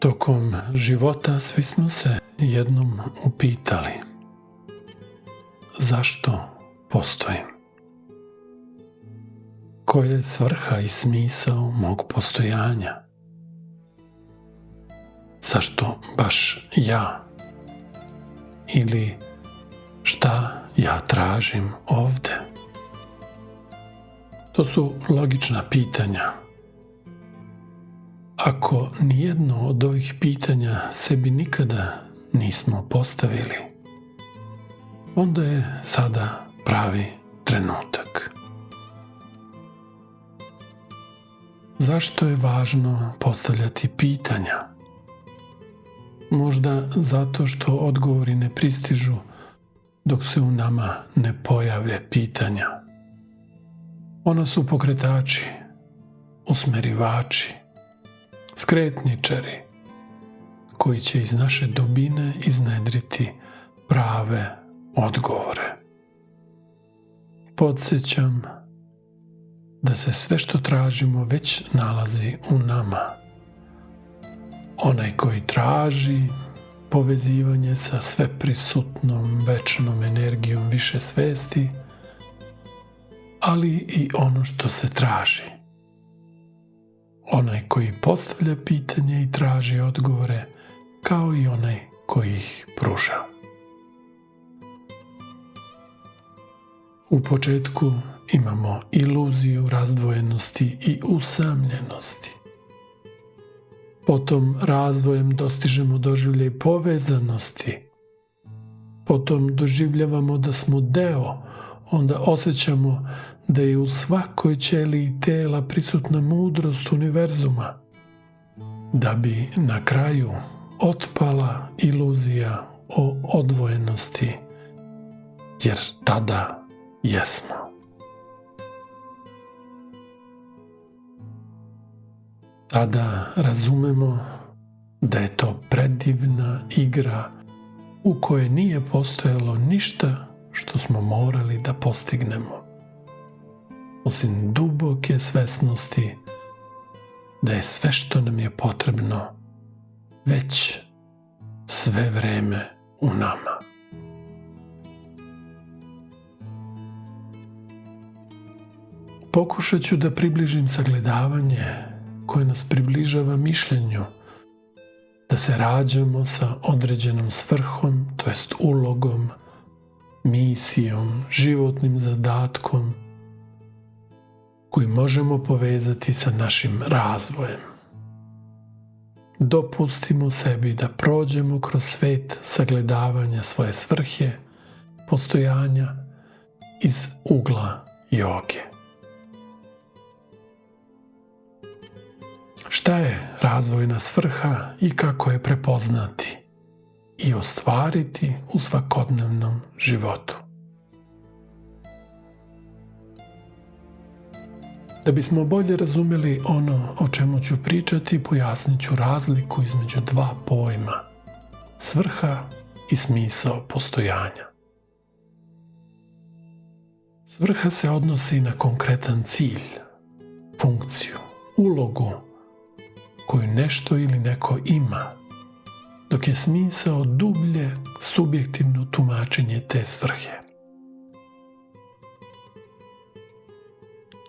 Tokom života svi smo se jednom upitali: zašto postojim? Koja je svrha i smisao mog postojanja? Zašto baš ja? Ili šta ja tražim ovde? To su logična pitanja. Ako nijedno od ovih pitanja sebi nikada nismo postavili, onda je sada pravi trenutak. Zašto je važno postavljati pitanja? Možda zato što odgovori ne pristižu dok se u nama ne pojave pitanja. Ona su pokretači, usmerivači, skretničari koji će iz naše dubine iznedriti prave odgovore. Podsjećam da se sve što tražimo već nalazi u nama. Onaj koji traži povezivanje sa sveprisutnom večnom energijom više svesti, ali i ono što se traži. Onaj koji postavlja pitanje i traži odgovore, kao i onaj koji ih pruža. U početku imamo iluziju razdvojenosti i usamljenosti. Potom razvojem dostižemo doživljaj povezanosti. Potom doživljavamo da smo deo, onda osjećamo da je u svakoj ćeliji tela prisutna mudrost univerzuma, da bi na kraju otpala iluzija o odvojenosti, jer tada jesmo. Tada razumemo da je to predivna igra u kojoj nije postojalo ništa što smo morali da postignemo, osim duboke svesnosti da je sve što nam je potrebno već sve vreme u nama. Pokušat ću da približim sagledavanje koje nas približava mišljenju da se rađamo sa određenom svrhom, to jest ulogom, misijom, životnim zadatkom koji možemo povezati sa našim razvojem. Dopustimo sebi da prođemo kroz svet sagledavanja svoje svrhe, postojanja iz ugla joge. Šta je razvojna svrha i kako je prepoznati i ostvariti u svakodnevnom životu? Da bismo bolje razumjeli ono o čemu ću pričati, pojasnit ću razliku između dva pojma: svrha i smisao postojanja. Svrha se odnosi na konkretan cilj, funkciju, ulogu koju nešto ili neko ima, dok je smisao dublje subjektivno tumačenje te svrhe.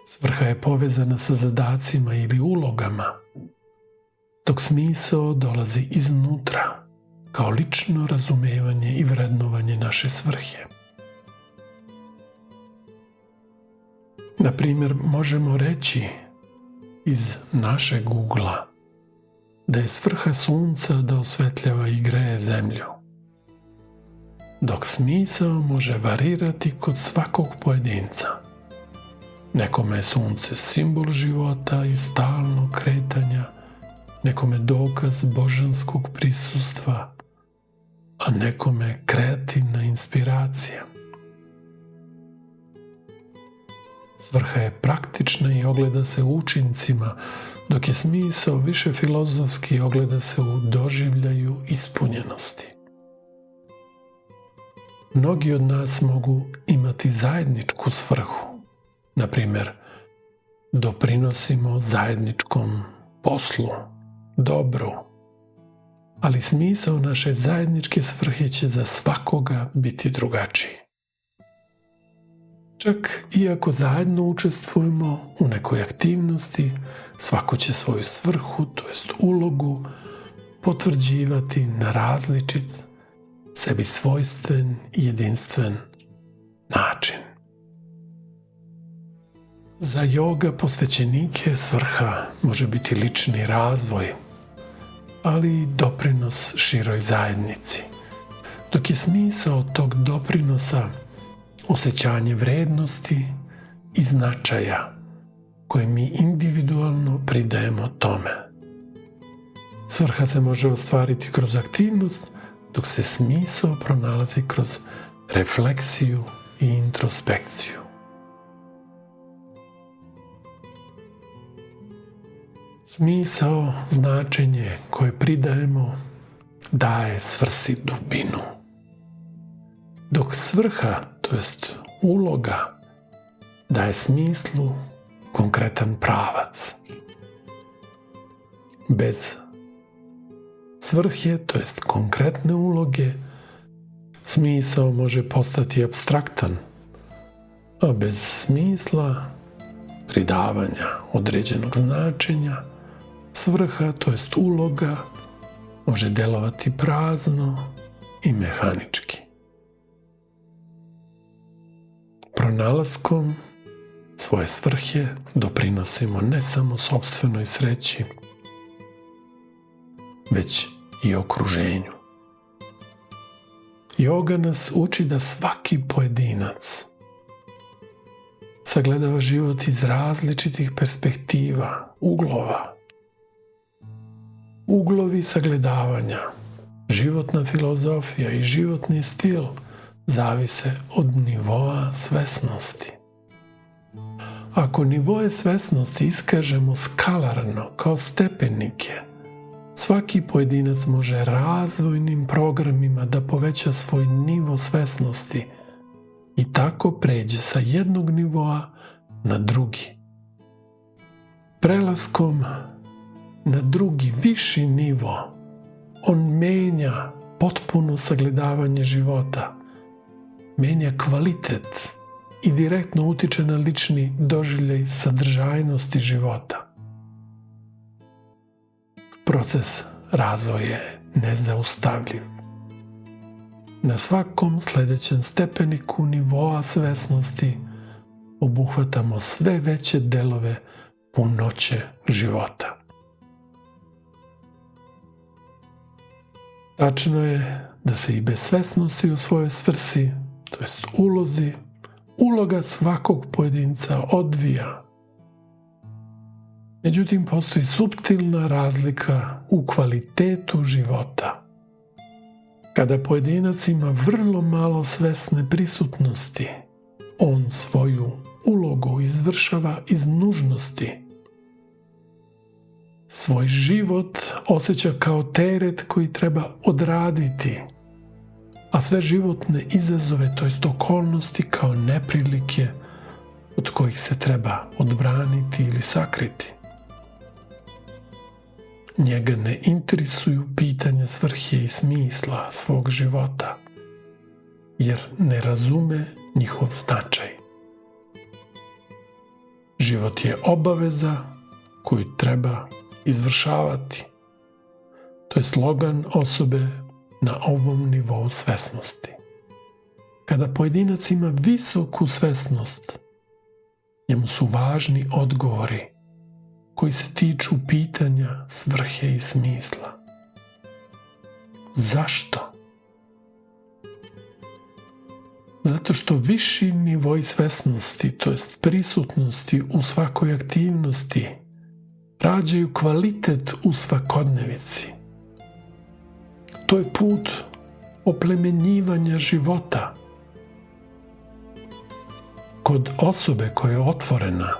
Svrha je povezana sa zadacima ili ulogama, dok smisao dolazi iznutra, kao lično razumevanje i vrednovanje naše svrhe. Na primjer, možemo reći iz našeg ugla da je svrha sunca da osvetljava i greje zemlju, dok smisao može varirati kod svakog pojedinca. Nekome je sunce simbol života i stalnog kretanja, nekome dokaz božanskog prisustva, a nekome kreativna inspiracija. Svrha je praktična i ogleda se u učincima, dok je smisao više filozofski i ogleda se u doživljaju ispunjenosti. Mnogi od nas mogu imati zajedničku svrhu. Na primjer, doprinosimo zajedničkom poslu, dobru, ali smisao naše zajedničke svrhe će za svakoga biti drugačiji. Čak i ako zajedno učestvujemo u nekoj aktivnosti, svako će svoju svrhu, to jest ulogu, potvrđivati na različit, sebi svojstven i jedinstven način. Za joga posvećenike svrha može biti lični razvoj, ali i doprinos široj zajednici, dok je smisao tog doprinosa osjećanje vrednosti i značaja koje mi individualno pridajemo tome. Svrha se može ostvariti kroz aktivnost, dok se smisao pronalazi kroz refleksiju i introspekciju. Smisao, značenje koje pridajemo daje svrsi dubinu. Dok svrha, to jest uloga, daje smislu konkretan pravac. Bez svrhe, to jest konkretne uloge, smisao može postati apstraktan, a bez smisla, pridavanja određenog značenja, svrha, to jest uloga, može delovati prazno i mehanički. Pronalaskom svoje svrhe doprinosimo ne samo sopstvenoj sreći, već i okruženju. Joga nas uči da svaki pojedinac sagledava život iz različitih perspektiva, uglova. Uglovi sagledavanja, životna filozofija i životni stil zavise od nivoa svesnosti. Ako nivoje svesnosti iskažemo skalarno kao stepenike, svaki pojedinac može razvojnim programima da poveća svoj nivo svesnosti i tako pređe sa jednog nivoa na drugi. Prelaskom na drugi, viši nivo, on menja potpuno sagledavanje života, menja kvalitet i direktno utiče na lični doživljaj sadržajnosti života. Proces razvoja je nezaustavljiv. Na svakom sljedećem stepeniku nivoa svesnosti obuhvatamo sve veće delove punoće života. Tačno je da se i bez svesnosti u svojoj svrsi, to jest ulozi, uloga svakog pojedinca odvija. Međutim, postoji suptilna razlika u kvalitetu života. Kada pojedinac ima vrlo malo svesne prisutnosti, on svoju ulogu izvršava iz nužnosti. Svoj život osjeća kao teret koji treba odraditi, a sve životne izazove, to jest okolnosti, kao neprilike od kojih se treba odbraniti ili sakriti. Njega ne interesuju pitanja svrhe i smisla svog života, jer ne razume njihov značaj. Život je obaveza koju treba izvršavati. To je slogan osobe na ovom nivou svesnosti. Kada pojedinac ima visoku svesnost, njemu su važni odgovori koji se tiču pitanja svrhe i smisla. Zašto? Zato što viši nivoi svesnosti, to jest prisutnosti u svakoj aktivnosti, rađaju kvalitet u svakodnevici. To je put oplemenjivanja života. Kod osobe koja je otvorena,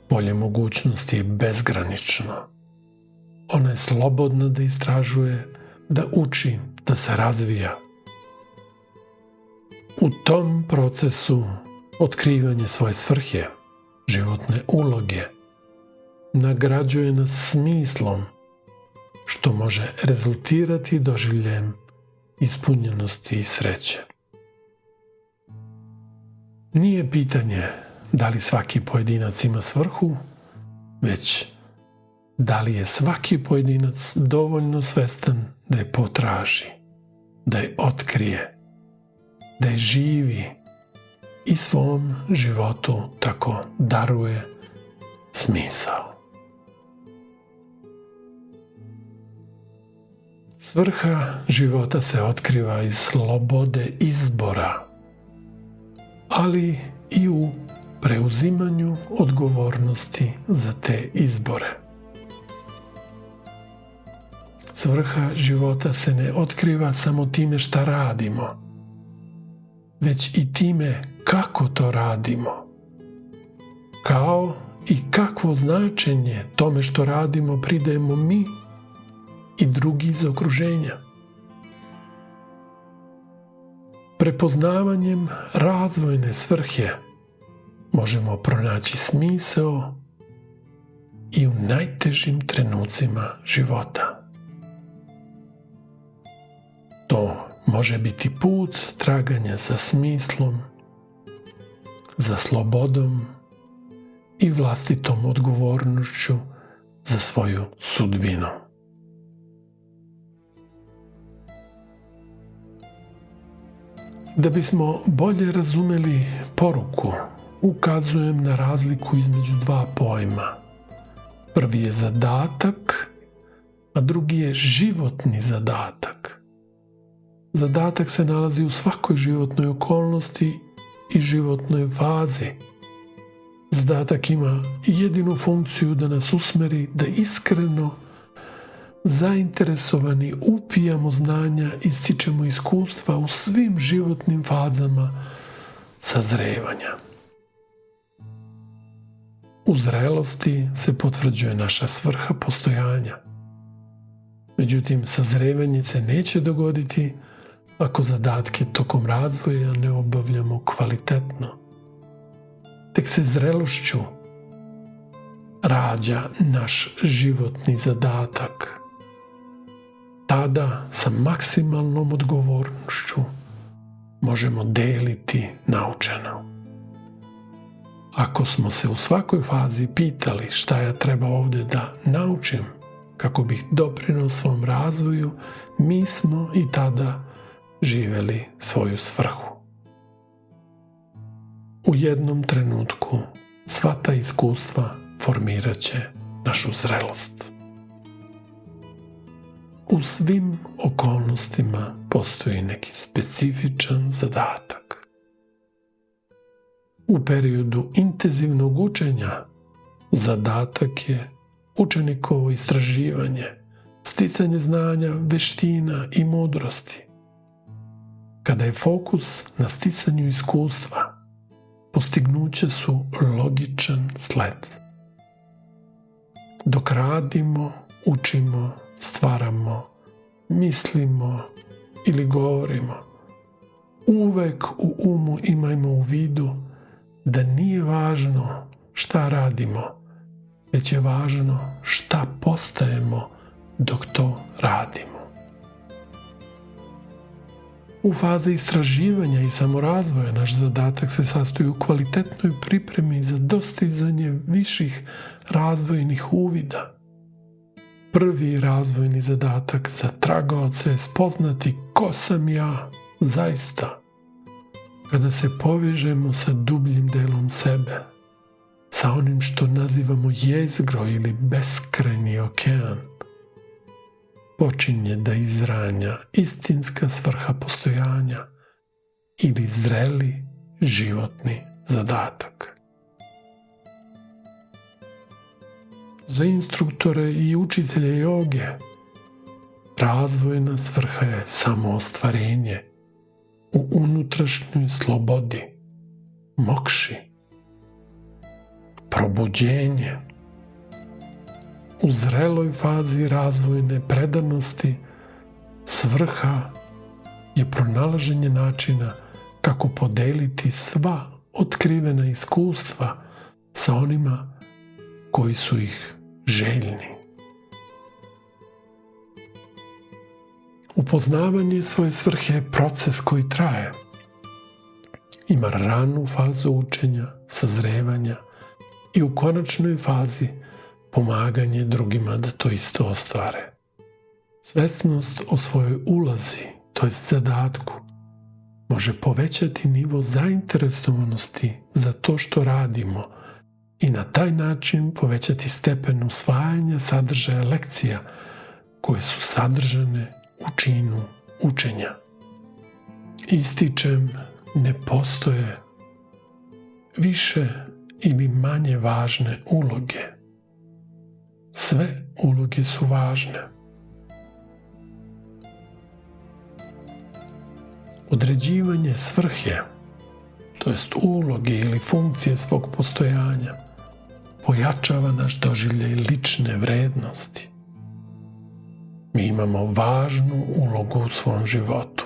polje mogućnosti je bezgranično. Ona je slobodna da istražuje, da uči, da se razvija. U tom procesu otkrivanje svoje svrhe, životne uloge, nagrađuje nas smislom što može rezultirati doživljajem ispunjenosti i sreće. Nije pitanje da li svaki pojedinac ima svrhu, već da li je svaki pojedinac dovoljno svestan da je potraži, da je otkrije, da je živi i svom životu tako daruje smisao. Svrha života se otkriva iz slobode izbora, ali i u preuzimanju odgovornosti za te izbore. Svrha života se ne otkriva samo time šta radimo, već i time kako to radimo, kao i kakvo značenje tome što radimo pridajemo mi i drugi iz okruženja. Prepoznavanjem razvojne svrhe možemo pronaći smisao i u najtežim trenucima života. To može biti put traganja za smislom, za slobodom i vlastitom odgovornošću za svoju sudbinu. Da bismo bolje razumeli poruku, ukazujem na razliku između dva pojma. Prvi je zadatak, a drugi je životni zadatak. Zadatak se nalazi u svakoj životnoj okolnosti i životnoj fazi. Zadatak ima jedinu funkciju da nas usmeri da iskreno, zainteresovani upijamo znanja i stičemo iskustva u svim životnim fazama sazrevanja. U zrelosti se potvrđuje naša svrha postojanja. Međutim, sazrevanje se neće dogoditi ako zadatke tokom razvoja ne obavljamo kvalitetno. Tek se zrelošću rađa naš životni zadatak. Tada sa maksimalnom odgovornošću možemo deliti naučeno. Ako smo se u svakoj fazi pitali šta ja treba ovdje da naučim kako bih doprinio svom razvoju, mi smo i tada živjeli svoju svrhu. U jednom trenutku sva ta iskustva formirat će našu zrelost. U svim okolnostima postoji neki specifičan zadatak. U periodu intenzivnog učenja zadatak je učenikovo istraživanje, sticanje znanja, veština i mudrosti. Kada je fokus na sticanju iskustva, postignuće su logičan sled. Dok radimo, učimo, stvaramo, mislimo ili govorimo, uvek u umu imajmo u vidu da nije važno šta radimo, već je važno šta postajemo dok to radimo. U fazi istraživanja i samorazvoja naš zadatak se sastoji u kvalitetnoj pripremi za dostizanje viših razvojnih uvida. Prvi razvojni zadatak za tragaoce je spoznati ko sam ja zaista. Kada se povežemo sa dubljim delom sebe, sa onim što nazivamo jezgro ili beskrajni okean, počinje da izranja istinska svrha postojanja ili zreli životni zadatak. Za instruktore i učitelje joge razvojna svrha je samoostvarenje u unutrašnjoj slobodi, mokši, probuđenje. U zreloj fazi razvojne predanosti svrha je pronalaženje načina kako podeliti sva otkrivena iskustva sa onima koji su ih željni. Upoznavanje svoje svrhe je proces koji traje. Ima ranu fazu učenja, sazrevanja i u konačnoj fazi pomaganje drugima da to isto ostvare. Svesnost o svojoj ulozi, to jest zadatku, može povećati nivo zainteresovanosti za to što radimo i na taj način povećati stepen usvajanja sadržaja lekcija koje su sadržane u činu učenja. Ističem, ne postoje više ili manje važne uloge. Sve uloge su važne. Određivanje svrhe, to jest uloge ili funkcije svog postojanja, pojačava naš doživljaj lične vrednosti. Mi imamo važnu ulogu u svom životu.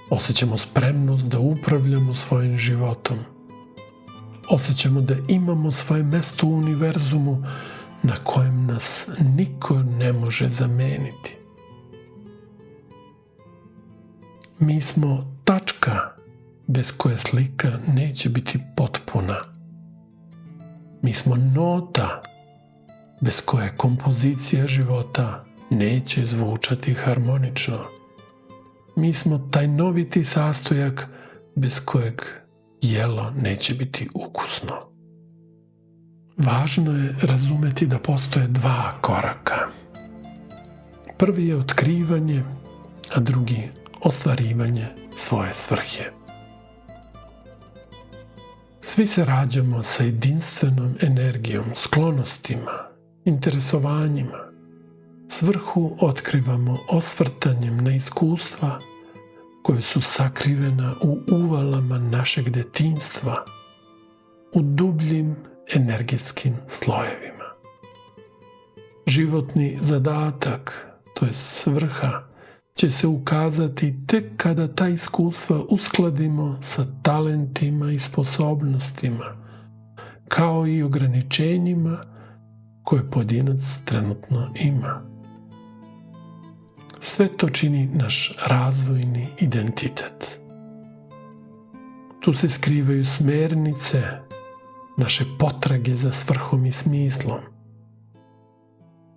Osjećamo spremnost da upravljamo svojim životom. Osjećamo da imamo svoje mesto u univerzumu na kojem nas niko ne može zameniti. Mi smo tačka bez koje slika neće biti potpuna. Mi smo nota bez koje kompozicija života neće zvučati harmonično. Mi smo tajnoviti sastojak bez kojeg jelo neće biti ukusno. Važno je razumeti da postoje dva koraka. Prvi je otkrivanje, a drugi ostvarivanje svoje svrhe. Svi se rađamo sa jedinstvenom energijom, sklonostima, interesovanjima. Svrhu otkrivamo osvrtanjem na iskustva koje su sakrivena u uvalama našeg detinjstva, u dubljim energetskim slojevima. Životni zadatak, to je svrha, će se ukazati tek kada ta iskustva uskladimo sa talentima i sposobnostima, kao i ograničenjima koje pojedinac trenutno ima. Sve to čini naš razvojni identitet. Tu se skrivaju smernice, naše potrage za svrhom i smislom,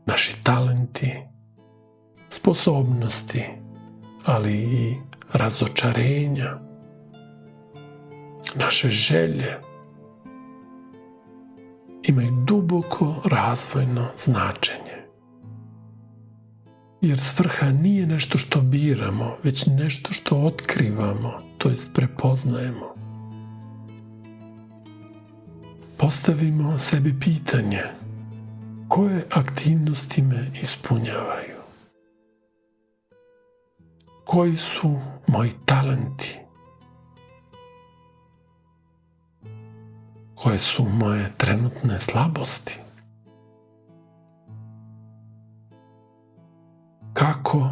naši talenti, sposobnosti, ali i razočarenja, naše želje imaju duboko razvojno značenje. Jer svrha nije nešto što biramo, već nešto što otkrivamo, to jest prepoznajemo. Postavimo sebi pitanje: koje aktivnosti me ispunjavaju? Koji su moji talenti? Koje su moje trenutne slabosti? Kako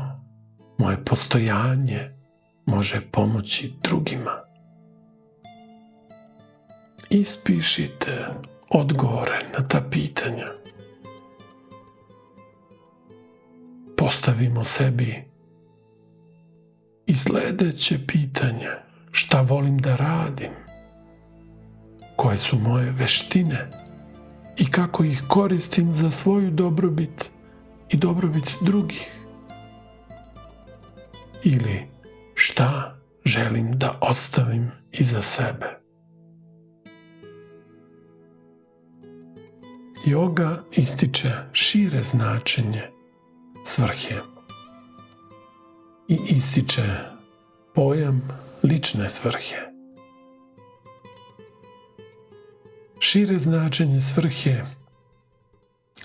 moje postojanje može pomoći drugima? Ispišite odgovore na ta pitanja. Postavimo sebi i sljedeće pitanje: šta volim da radim? Koje su moje veštine i kako ih koristim za svoju dobrobit i dobrobit drugih? Ili šta želim da ostavim iza sebe? Joga ističe šire značenje svrhe i ističe pojam lične svrhe. Šire značenje svrhe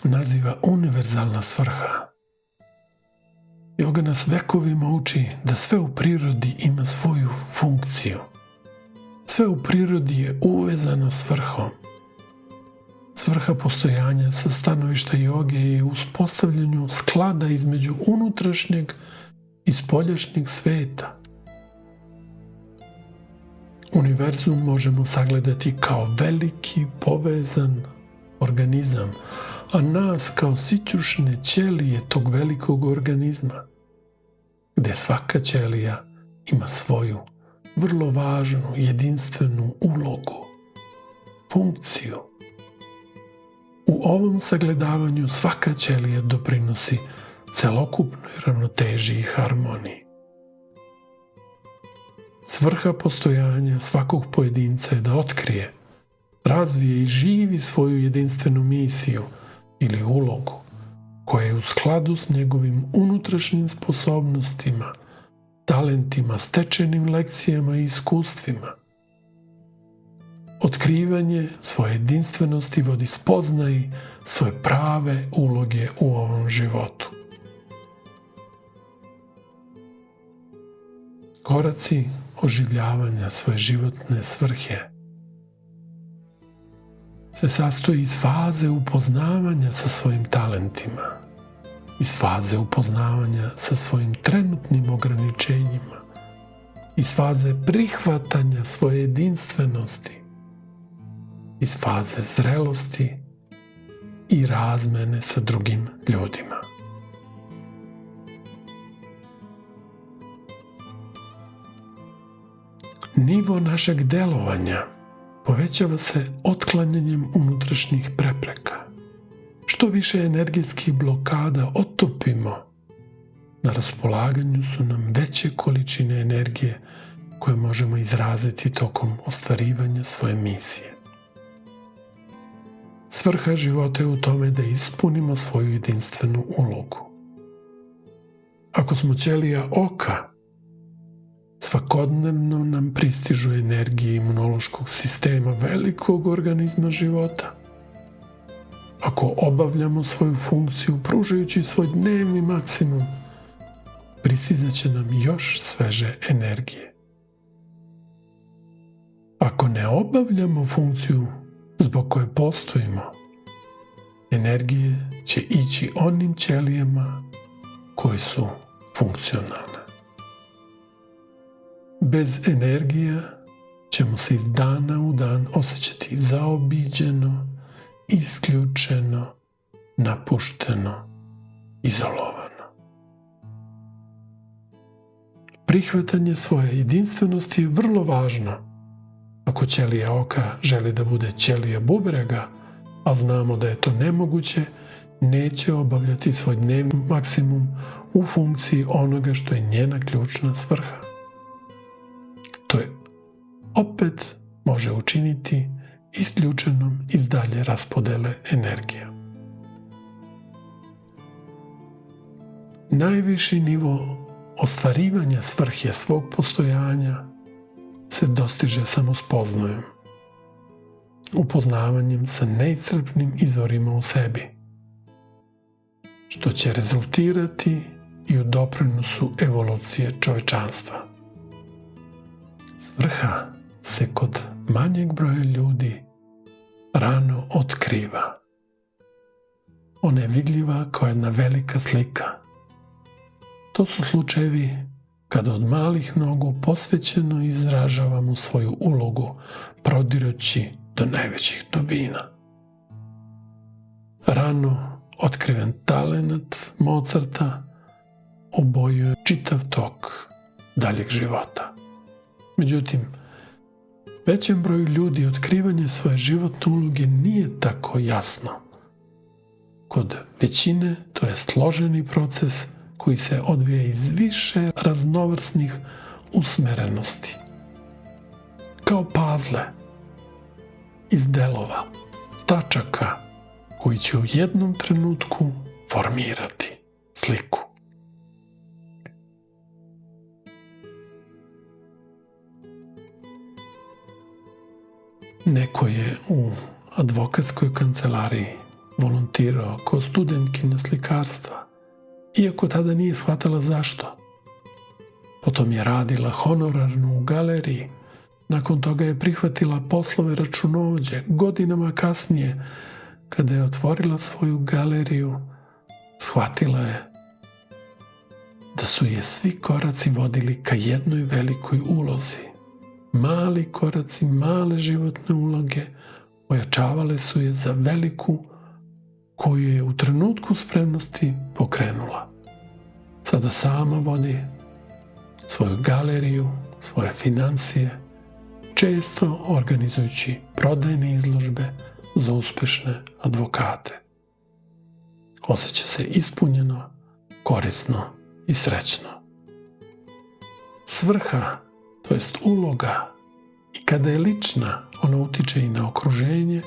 naziva univerzalna svrha. Joga nas vekovima uči da sve u prirodi ima svoju funkciju. Sve u prirodi je uvezano svrhom. Svrha postojanja sa stanovišta joge je u uspostavljanju sklada između unutrašnjeg i spoljašnjeg sveta. Univerzum možemo sagledati kao veliki povezan organizam, a nas kao sićušne ćelije tog velikog organizma. gdje svaka ćelija ima svoju vrlo važnu, jedinstvenu ulogu, funkciju. U ovom sagledavanju svaka ćelija doprinosi celokupnoj ravnoteži i harmoniji. Svrha postojanja svakog pojedinca je da otkrije, razvije i živi svoju jedinstvenu misiju ili ulogu koja je u skladu s njegovim unutrašnjim sposobnostima, talentima, stečenim lekcijama i iskustvima. Otkrivanje svoje jedinstvenosti vodi spoznaji svoje prave uloge u ovom životu. Koraci oživljavanja svoje životne svrhe se sastoji iz faze upoznavanja sa svojim talentima, iz faze upoznavanja sa svojim trenutnim ograničenjima, iz faze prihvatanja svoje jedinstvenosti, iz faze zrelosti i razmene sa drugim ljudima. Nivo našeg delovanja povećava se otklanjanjem unutrašnjih prepreka. Što više energijskih blokada otopimo, na raspolaganju su nam veće količine energije koje možemo izraziti tokom ostvarivanja svoje misije. Svrha života je u tome da ispunimo svoju jedinstvenu ulogu. Ako smo ćelija oka, svakodnevno nam pristižu energije imunološkog sistema velikog organizma života. Ako obavljamo svoju funkciju pružajući svoj dnevni maksimum, pristizat će nam još sveže energije. Ako ne obavljamo funkciju zbog koje postojimo, energije će ići onim ćelijama koji su funkcionalne. Bez energija ćemo se iz dana u dan osjećati zaobiđeno, isključeno, napušteno, izolovano. Prihvatanje svoje jedinstvenosti je vrlo važno. Ako ćelija oka želi da bude ćelija bubrega, a znamo da je to nemoguće, neće obavljati svoj dnevni maksimum u funkciji onoga što je njena ključna svrha. To je opet može učiniti isključenom iz dalje raspodele energije. Najviši nivo ostvarivanja svrhe svog postojanja se dostiže samo spoznajom, upoznavanjem sa neiscrpnim izvorima u sebi, što će rezultirati i u doprinosu evolucije čovečanstva. Svrha se kod manjeg broja ljudi rano otkriva. Ona je vidljiva kao jedna velika slika. To su slučajevi kada od malih nogu posvećeno izražavamo svoju ulogu, prodirući do najvećih dubina. Rano otkriven talenat Mozarta obojuje čitav tok daljeg života. Međutim, većem broju ljudi otkrivanje svoje životne uloge nije tako jasno. Kod većine to je složeni proces koji se odvija iz više raznovrsnih usmerenosti. Kao pazle iz delova, tačaka koji će u jednom trenutku formirati sliku. Neko je u advokatskoj kancelariji volontirao kao studentkinja slikarstva, iako tada nije shvatala zašto. Potom je radila honorarno u galeriji, nakon toga je prihvatila poslove računovođe. Godinama kasnije, kada je otvorila svoju galeriju, shvatila je da su je svi koraci vodili ka jednoj velikoj ulozi. Mali koraci, male životne uloge ojačavale su je za veliku koju je u trenutku spremnosti pokrenula. Sada sama vodi svoju galeriju, svoje financije, često organizujući prodajne izložbe za uspešne advokate. Osjeća se ispunjeno, korisno i srećno. Svrha, to jest uloga, i kada je lična, ona utiče i na okruženje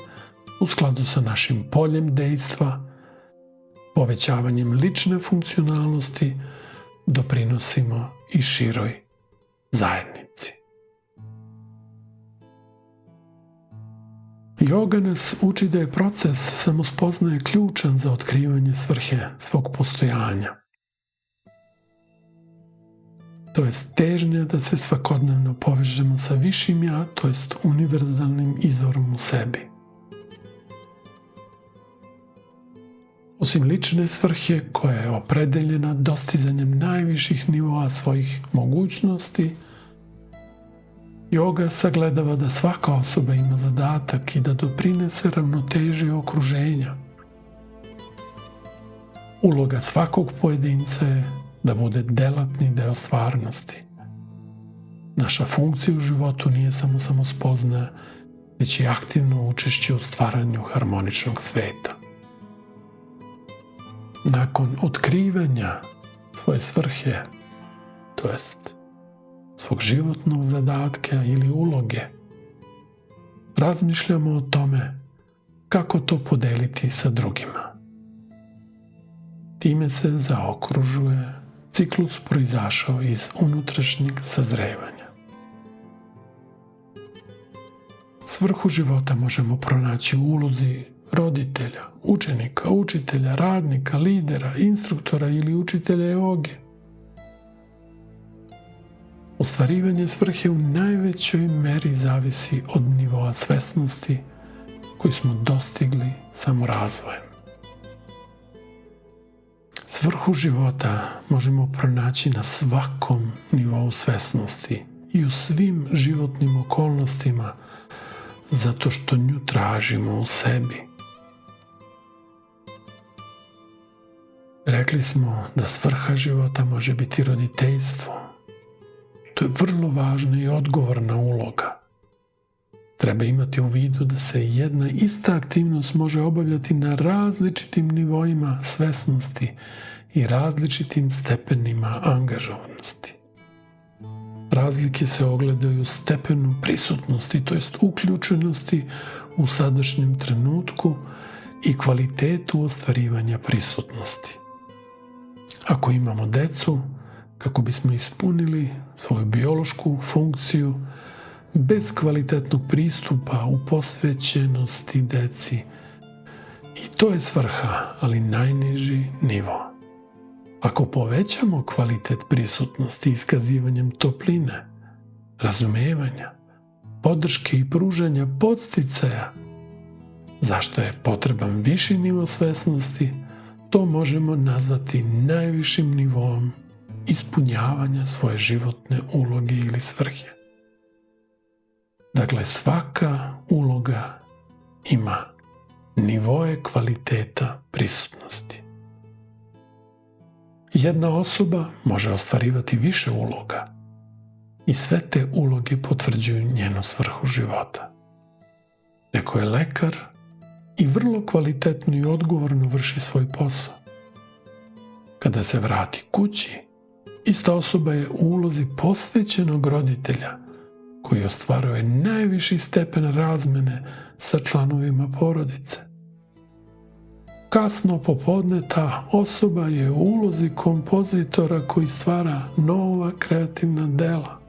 u skladu sa našim poljem dejstva. Povećavanjem lične funkcionalnosti doprinosimo i široj zajednici. Joga nas uči da je proces samospoznaje ključan za otkrivanje svrhe svog postojanja. To je težnja da se svakodnevno povežemo sa višim ja, to jest univerzalnim izvorom u sebi. Osim lične svrhe koja je opredeljena dostizanjem najviših nivoa svojih mogućnosti, joga sagledava da svaka osoba ima zadatak i da doprinese ravnoteži okruženja. Uloga svakog pojedinca je da bude delatni deo stvarnosti. Naša funkcija u životu nije samo samospoznaja, već i aktivno učešće u stvaranju harmoničnog sveta. Nakon otkrivanja svoje svrhe, to jest svog životnog zadatka ili uloge, razmišljamo o tome kako to podeliti sa drugima. Time se zaokružuje ciklus proizašao iz unutrašnjeg sazrevanja. Svrhu života možemo pronaći u ulozi roditelja, učenika, učitelja, radnika, lidera, instruktora ili učitelja joge. Ostvarivanje svrhe u najvećoj meri zavisi od nivoa svesnosti koji smo dostigli samorazvojem. Svrhu života možemo pronaći na svakom nivou svesnosti i u svim životnim okolnostima zato što nju tražimo u sebi. Rekli smo da svrha života može biti roditeljstvo. To je vrlo važna i odgovorna uloga. Treba imati u vidu da se jedna ista aktivnost može obavljati na različitim nivoima svesnosti i različitim stepenima angažovanosti. Razlike se ogledaju u stepenu prisutnosti, to jest uključenosti u sadašnjem trenutku i kvalitetu ostvarivanja prisutnosti. Ako imamo decu, kako bismo ispunili svoju biološku funkciju, bez kvalitetnog pristupa u posvećenosti deci, i to je svrha, ali najniži nivo. Ako povećamo kvalitet prisutnosti iskazivanjem topline, razumevanja, podrške i pružanja podsticaja, zašto je potreban viši nivo svesnosti, to možemo nazvati najvišim nivom ispunjavanja svoje životne uloge ili svrhe. Dakle, svaka uloga ima nivoe kvaliteta prisutnosti. Jedna osoba može ostvarivati više uloga i sve te uloge potvrđuju njenu svrhu života. Neko je lekar i vrlo kvalitetno i odgovorno vrši svoj posao. Kada se vrati kući, ista osoba je u ulozi posvećenog roditelja koji ostvaruje najviši stepen razmene sa članovima porodice. Kasno popodne ta osoba je u ulozi kompozitora koji stvara nova kreativna dela.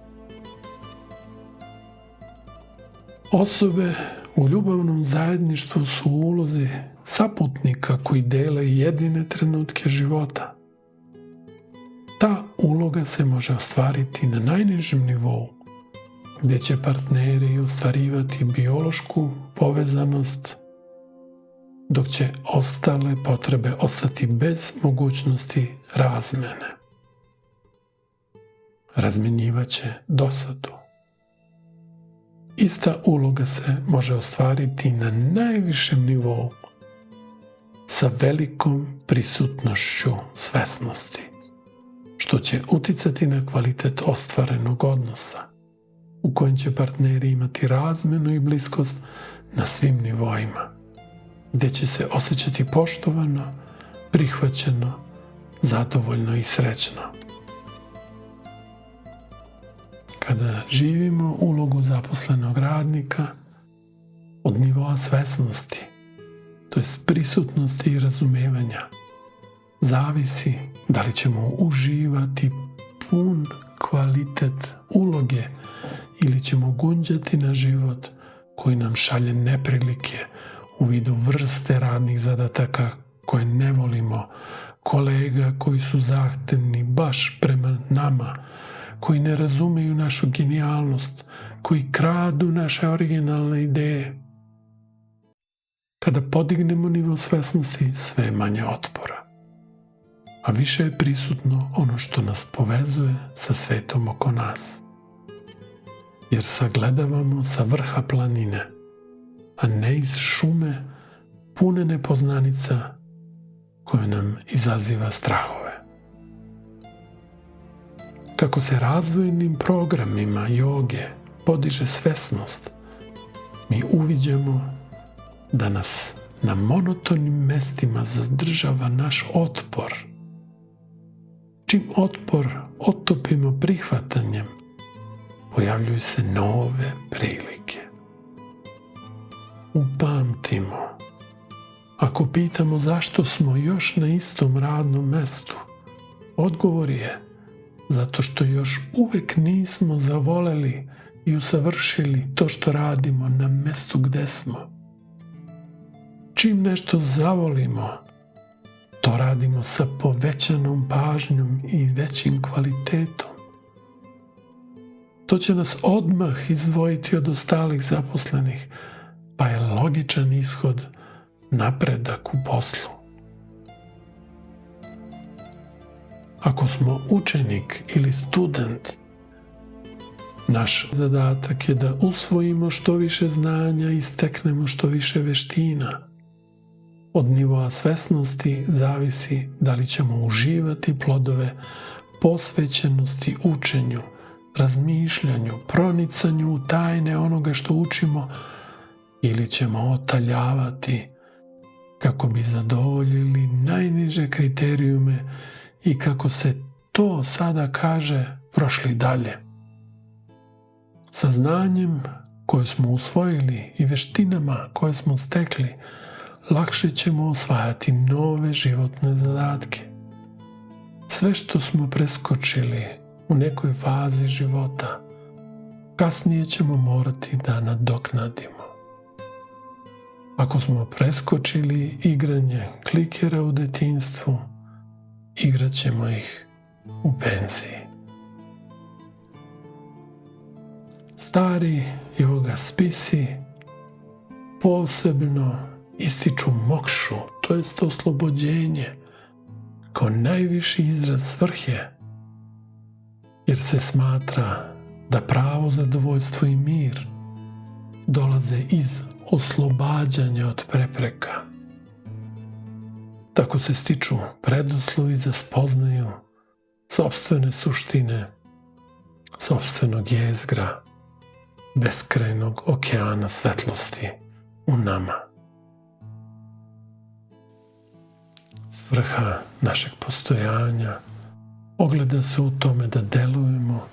Osobe u ljubavnom zajedništvu su u ulozi saputnika koji dele jedine trenutke života. Ta uloga se može ostvariti na najnižem nivou, gdje će partneri ostvarivati biološku povezanost, dok će ostale potrebe ostati bez mogućnosti razmene. Razmjenjivaće dosadu. Ista uloga se može ostvariti na najvišem nivou sa velikom prisutnošću svesnosti, što će uticati na kvalitet ostvarenog odnosa, u kojem će partneri imati razmenu i bliskost na svim nivoima, gdje će se osjećati poštovano, prihvaćeno, zadovoljno i srećno. Kada živimo ulogu zaposlenog radnika, od nivoa svesnosti, to jest prisutnosti i razumevanja, zavisi da li ćemo uživati pun kvalitet uloge ili ćemo gunđati na život koji nam šalje neprilike u vidu vrste radnih zadataka koje ne volimo, kolega koji su zahtevni baš prema nama, koji ne razumeju našu genijalnost, koji kradu naše originalne ideje. Kada podignemo nivo svesnosti, sve je manje otpora, a više je prisutno ono što nas povezuje sa svetom oko nas. Jer sagledavamo sa vrha planine, a ne iz šume pune nepoznanica koja nam izaziva strahove. Kako se razvojnim programima joge podiže svesnost, mi uviđamo da nas na monotonim mestima zadržava naš otpor. Čim otpor otopimo prihvatanjem, pojavljuju se nove prilike. Upamtimo, ako pitamo zašto smo još na istom radnom mestu, odgovor je zato što još uvek nismo zavoleli i usavršili to što radimo na mestu gde smo. Čim nešto zavolimo, to radimo sa povećanom pažnjom i većim kvalitetom. To će nas odmah izdvojiti od ostalih zaposlenih, pa je logičan ishod napredak u poslu. Ako smo učenik ili student, naš zadatak je da usvojimo što više znanja i steknemo što više veština. Od nivoa svesnosti zavisi da li ćemo uživati plodove posvećenosti učenju, razmišljanju, pronicanju u tajne onoga što učimo ili ćemo otaljavati kako bi zadovoljili najniže kriterijume i kako se to sada kaže prošli dalje. Sa znanjem koje smo usvojili i veštinama koje smo stekli, lakše ćemo osvajati nove životne zadatke. Sve što smo preskočili u nekoj fazi života, kasnije ćemo morati da nadoknadimo. Ako smo preskočili igranje klikera u detinjstvu, igrat ćemo ih u penziji. Stari joga spisi posebno ističu mokšu, to jest oslobođenje, kao najviši izraz svrhe, jer se smatra da pravo zadovoljstvo i mir dolaze iz oslobađanja od prepreka. Tako se stiču preduslovi za spoznaju sopstvene suštine, sopstvenog jezgra, beskrajnog okeana svetlosti u nama. Svrha našeg postojanja ogleda se u tome da delujemo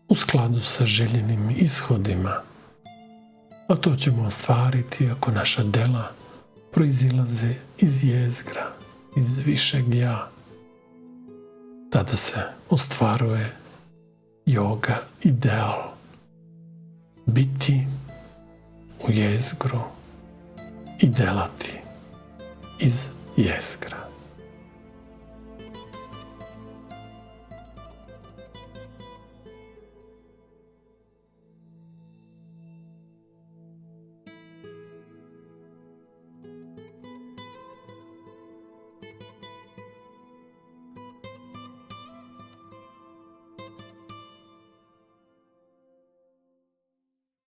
u skladu sa željenim ishodima, a to ćemo ostvariti ako naša dela proizilaze iz jezgra, iz višeg ja. Tada se ostvaruje joga ideal. Biti u jezgru i delati iz jezgra.